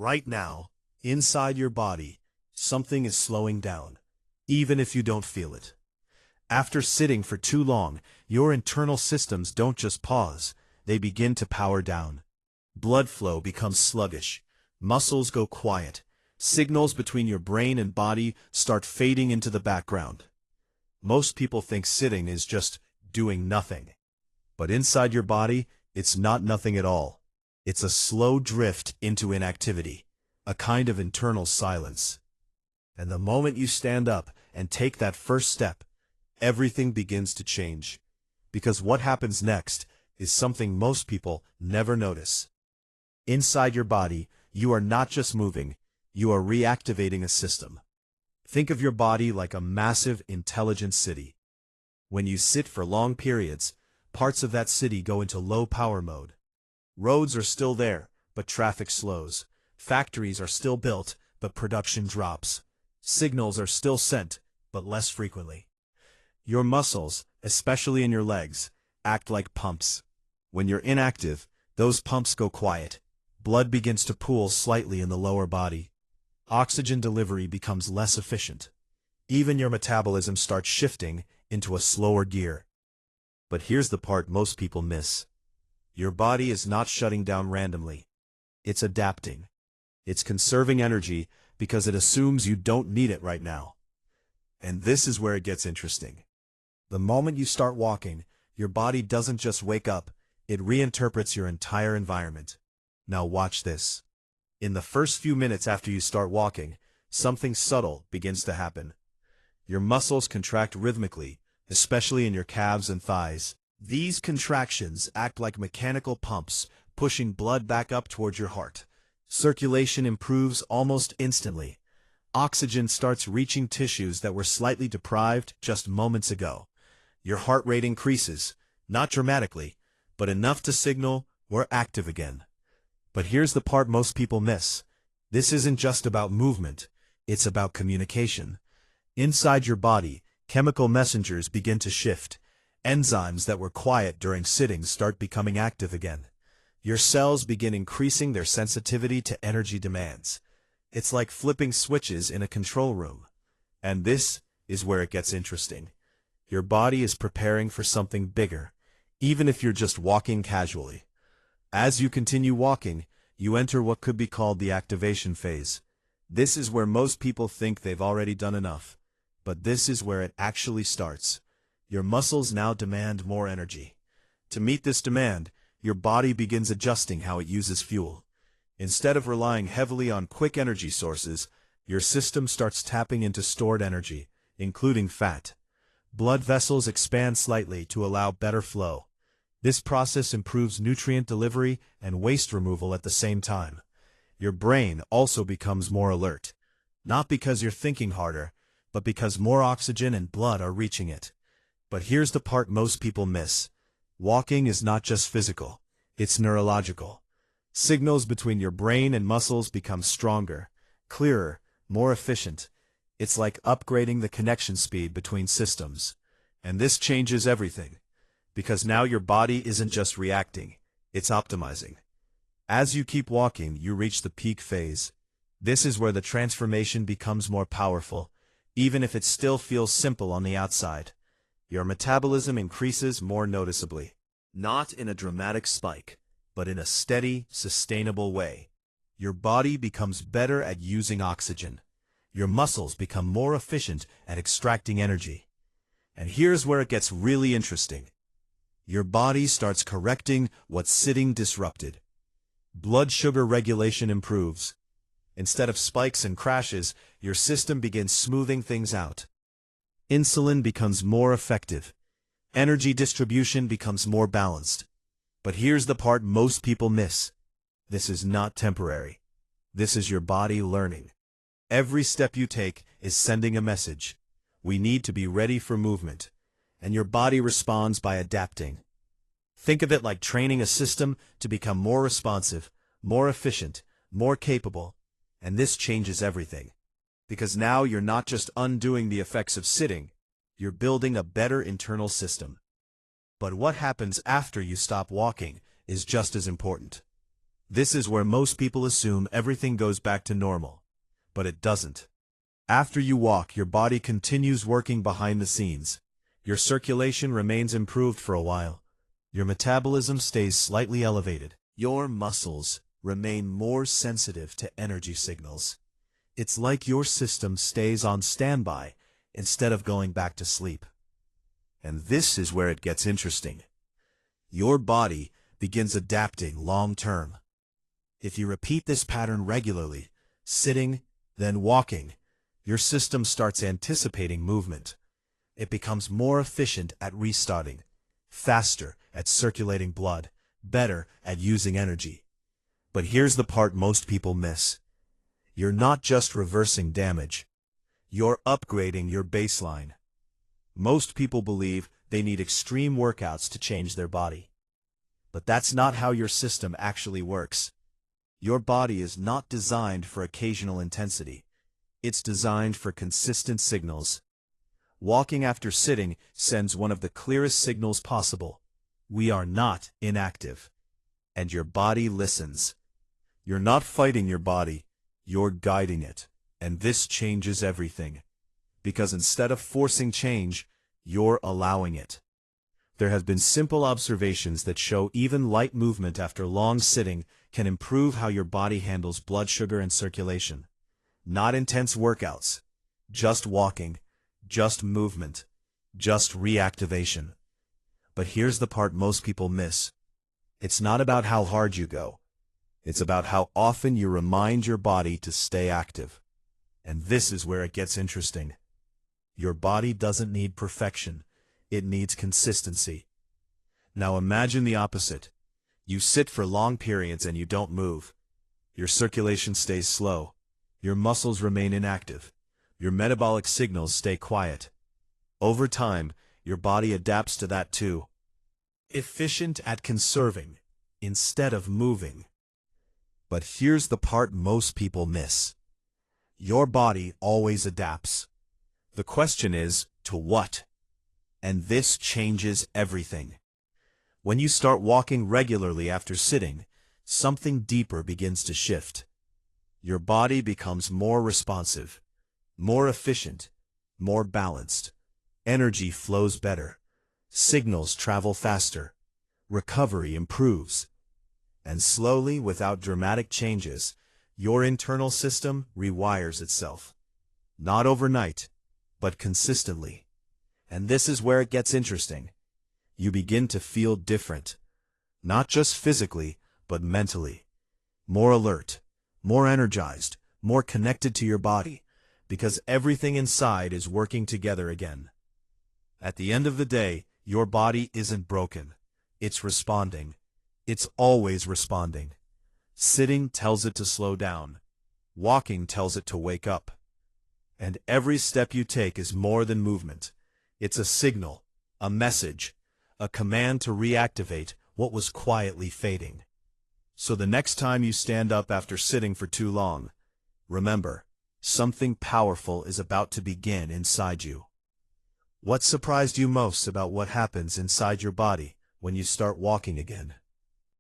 Right now, inside your body, something is slowing down, even if you don't feel it. After sitting for too long, your internal systems don't just pause, they begin to power down. Blood flow becomes sluggish, muscles go quiet, signals between your brain and body start fading into the background. Most people think sitting is just doing nothing. But inside your body, it's not nothing at all. It's a slow drift into inactivity, a kind of internal silence. And the moment you stand up and take that first step, everything begins to change. Because what happens next is something most people never notice. Inside your body, you are not just moving, you are reactivating a system. Think of your body like a massive, intelligent city. When you sit for long periods, parts of that city go into low power mode. Roads are still there, but traffic slows. Factories are still built, but production drops. Signals are still sent, but less frequently. Your muscles, especially in your legs, act like pumps. When you're inactive, those pumps go quiet. Blood begins to pool slightly in the lower body. Oxygen delivery becomes less efficient. Even your metabolism starts shifting into a slower gear. But here's the part most people miss. Your body is not shutting down randomly. It's adapting. It's conserving energy because it assumes you don't need it right now. And this is where it gets interesting. The moment you start walking, your body doesn't just wake up, it reinterprets your entire environment. Now watch this. In the first few minutes after you start walking, something subtle begins to happen. Your muscles contract rhythmically, especially in your calves and thighs. These contractions act like mechanical pumps, pushing blood back up towards your heart. Circulation improves almost instantly. Oxygen starts reaching tissues that were slightly deprived just moments ago. Your heart rate increases, not dramatically, but enough to signal we're active again. But here's the part most people miss. This isn't just about movement, it's about communication. Inside your body, chemical messengers begin to shift. Enzymes that were quiet during sitting start becoming active again. Your cells begin increasing their sensitivity to energy demands. It's like flipping switches in a control room. And this is where it gets interesting. Your body is preparing for something bigger, even if you're just walking casually. As you continue walking, you enter what could be called the activation phase. This is where most people think they've already done enough. But this is where it actually starts. Your muscles now demand more energy. To meet this demand, your body begins adjusting how it uses fuel. Instead of relying heavily on quick energy sources, your system starts tapping into stored energy, including fat. Blood vessels expand slightly to allow better flow. This process improves nutrient delivery and waste removal at the same time. Your brain also becomes more alert. Not because you're thinking harder, but because more oxygen and blood are reaching it. But here's the part most people miss. Walking is not just physical, it's neurological. Signals between your brain and muscles become stronger, clearer, more efficient. It's like upgrading the connection speed between systems. And this changes everything. Because now your body isn't just reacting, it's optimizing. As you keep walking, you reach the peak phase. This is where the transformation becomes more powerful, even if it still feels simple on the outside. Your metabolism increases more noticeably. Not in a dramatic spike, but in a steady, sustainable way. Your body becomes better at using oxygen. Your muscles become more efficient at extracting energy. And here's where it gets really interesting. Your body starts correcting what sitting disrupted. Blood sugar regulation improves. Instead of spikes and crashes, your system begins smoothing things out. Insulin becomes more effective. Energy distribution becomes more balanced. But here's the part most people miss. This is not temporary. This is your body learning. Every step you take is sending a message. We need to be ready for movement. And your body responds by adapting. Think of it like training a system to become more responsive, more efficient, more capable. And this changes everything. Because now you're not just undoing the effects of sitting, you're building a better internal system. But what happens after you stop walking is just as important. This is where most people assume everything goes back to normal. But it doesn't. After you walk, your body continues working behind the scenes. Your circulation remains improved for a while. Your metabolism stays slightly elevated. Your muscles remain more sensitive to energy signals. It's like your system stays on standby instead of going back to sleep. And this is where it gets interesting. Your body begins adapting long-term. If you repeat this pattern regularly, sitting, then walking, your system starts anticipating movement. It becomes more efficient at restarting, faster at circulating blood, better at using energy. But here's the part most people miss. You're not just reversing damage. You're upgrading your baseline. Most people believe they need extreme workouts to change their body. But that's not how your system actually works. Your body is not designed for occasional intensity. It's designed for consistent signals. Walking after sitting sends one of the clearest signals possible. We are not inactive. And your body listens. You're not fighting your body, you're guiding it. And this changes everything. Because instead of forcing change, you're allowing it. There have been simple observations that show even light movement after long sitting can improve how your body handles blood sugar and circulation. Not intense workouts, just walking, just movement, just reactivation. But here's the part most people miss. It's not about how hard you go. It's about how often you remind your body to stay active. And this is where it gets interesting. Your body doesn't need perfection. It needs consistency. Now imagine the opposite. You sit for long periods and you don't move. Your circulation stays slow. Your muscles remain inactive. Your metabolic signals stay quiet. Over time, your body adapts to that too. Efficient at conserving, instead of moving. But here's the part most people miss. Your body always adapts. The question is, to what? And this changes everything. When you start walking regularly after sitting, something deeper begins to shift. Your body becomes more responsive, more efficient, more balanced. Energy flows better. Signals travel faster. Recovery improves. And slowly, without dramatic changes, your internal system rewires itself. Not overnight, but consistently. And this is where it gets interesting. You begin to feel different. Not just physically, but mentally. More alert, more energized, more connected to your body, because everything inside is working together again. At the end of the day, your body isn't broken. It's responding. It's always responding. Sitting tells it to slow down. Walking tells it to wake up. And every step you take is more than movement. It's a signal, a message, a command to reactivate what was quietly fading. So the next time you stand up after sitting for too long, remember, something powerful is about to begin inside you. What surprised you most about what happens inside your body when you start walking again?